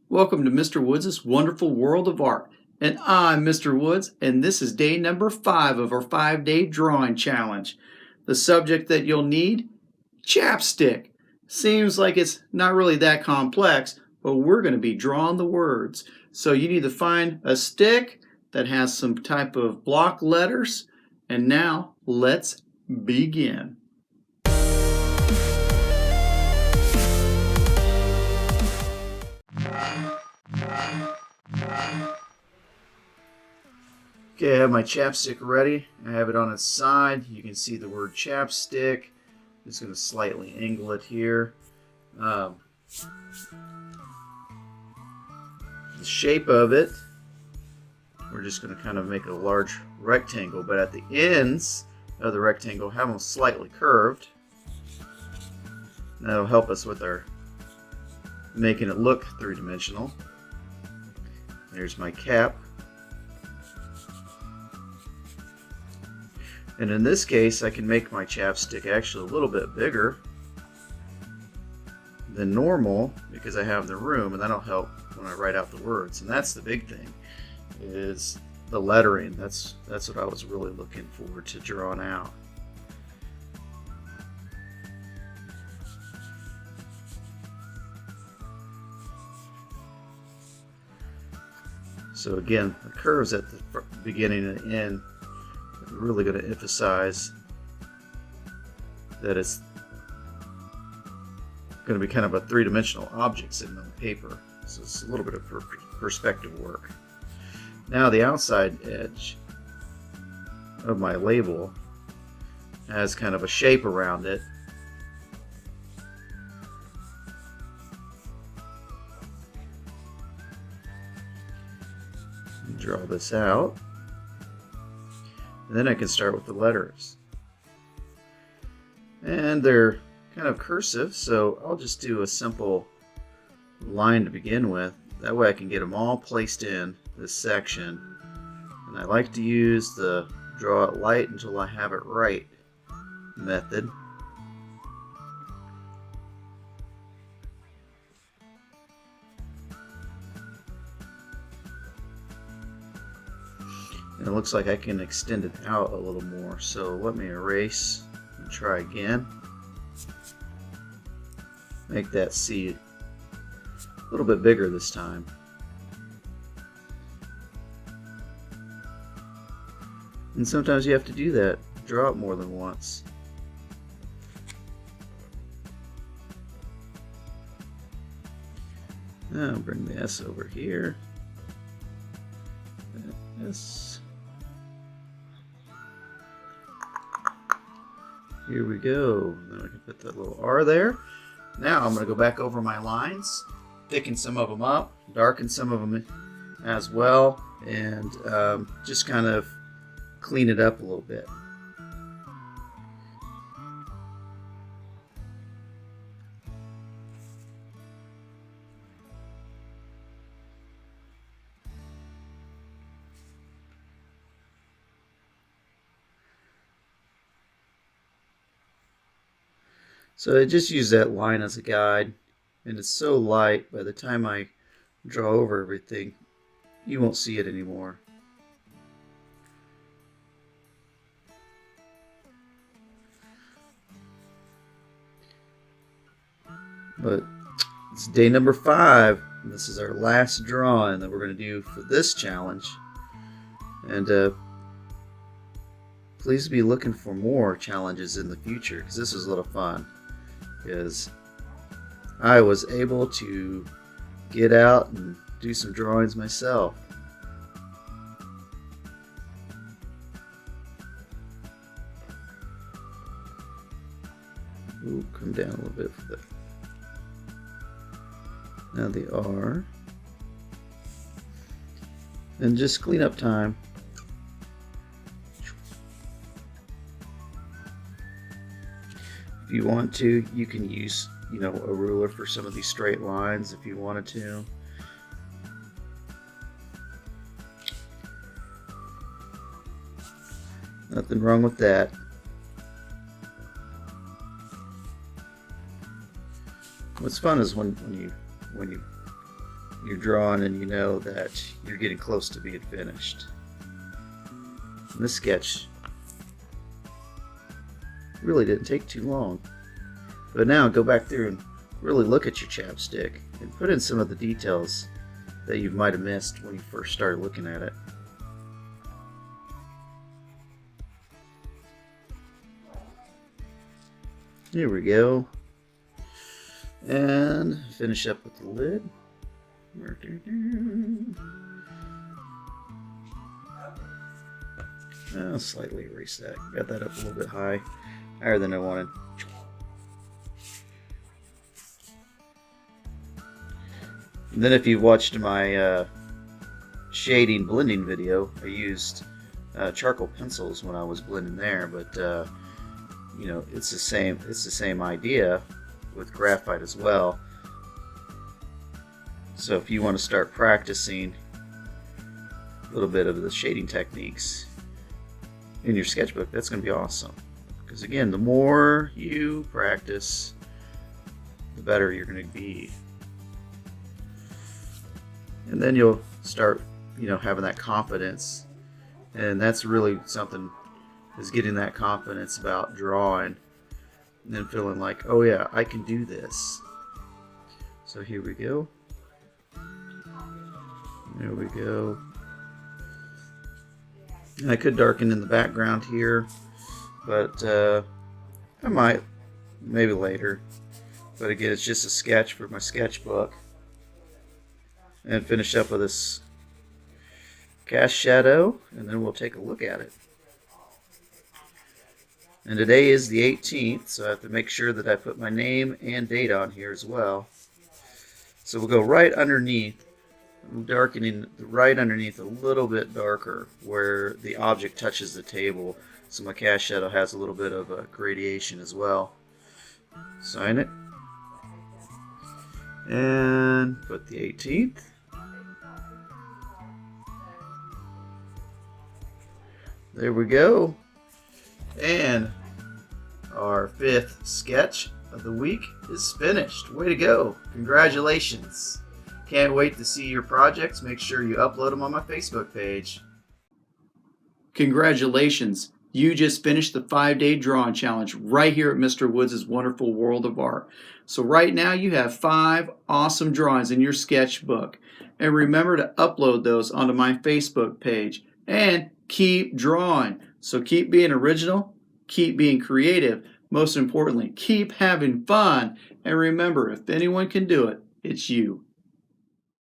Welcome to Mr. Woods' Wonderful World of Art. And I'm Mr. Woods, and this is day number 5 of our 5-day drawing challenge. The subject that you'll need? Chapstick. Seems like it's not really that complex, but we're going to be drawing the words. So you need to find a stick that has some type of block letters. And now, let's begin. Okay, I have my chapstick ready. I have it on its side. You can see the word chapstick. I'm just going to slightly angle it here. The shape of it, we're just going to kind of make a large rectangle, but at the ends of the rectangle have them slightly curved. That'll help us with our making it look three-dimensional. There's my cap. And in this case, I can make my chapstick actually a little bit bigger than normal because I have the room, and that'll help when I write out the words. And that's the big thing, is the lettering. That's what I was really looking forward to drawing out. So again, the curves at the beginning and the end are really going to emphasize that it's going to be kind of a three-dimensional object sitting on the paper. So it's a little bit of perspective work. Now the outside edge of my label has kind of a shape around it. Draw this out, and then I can start with the letters. And they're kind of cursive, so I'll just do a simple line to begin with. That way I can get them all placed in this section. And I like to use the draw it light until I have it right method. And it looks like I can extend it out a little more, so let me erase and try again. Make that C a little bit bigger this time. And sometimes you have to do that, draw it more than once. Now I'll bring the S over here. S. Here we go. Then I can put that little R there. Now I'm going to go back over my lines, thicken some of them up, darken some of them as well, and just kind of clean it up a little bit. So I just use that line as a guide, and it's so light, by the time I draw over everything, you won't see it anymore. But it's day number 5, and this is our last drawing that we're going to do for this challenge. And please be looking for more challenges in the future, because this was a lot of fun. Because I was able to get out and do some drawings myself. Ooh, come down a little bit for that. Now the R. And just cleanup time. If you want to, you can use, a ruler for some of these straight lines if you wanted to. Nothing wrong with that. What's fun is when you you're drawing and you know that you're getting close to being finished. And this sketch really didn't take too long. But now go back through and really look at your chapstick and put in some of the details that you might have missed when you first started looking at it. Here we go. And finish up with the lid. I'll slightly erase that. Got that up a little bit higher than I wanted. And then if you've watched my shading blending video, I used charcoal pencils when I was blending there, but you know, it's the same idea with graphite as well. So if you want to start practicing a little bit of the shading techniques in your sketchbook, that's going to be awesome. Because again, the more you practice, the better you're going to be. And then you'll start, you know, having that confidence. And that's really something, is getting that confidence about drawing and then feeling like, oh yeah, I can do this. So here we go. There we go. And I could darken in the background here, but I might, maybe later. But again, it's just a sketch for my sketchbook. And finish up with this cast shadow, and then we'll take a look at it. And today is the 18th, so I have to make sure that I put my name and date on here as well. So we'll go right underneath. I'm darkening right underneath a little bit darker where the object touches the table, so my cast shadow has a little bit of a gradation as well. Sign it. And put the 18th. There we go. And our 5th sketch of the week is finished. Way to go. Congratulations. Can't wait to see your projects. Make sure you upload them on my Facebook page. Congratulations. You just finished the 5-day drawing challenge right here at Mr. Woods' Wonderful World of Art. So right now you have 5 awesome drawings in your sketchbook. And remember to upload those onto my Facebook page. And keep drawing. So keep being original, keep being creative, most importantly, keep having fun. And remember, if anyone can do it, it's you.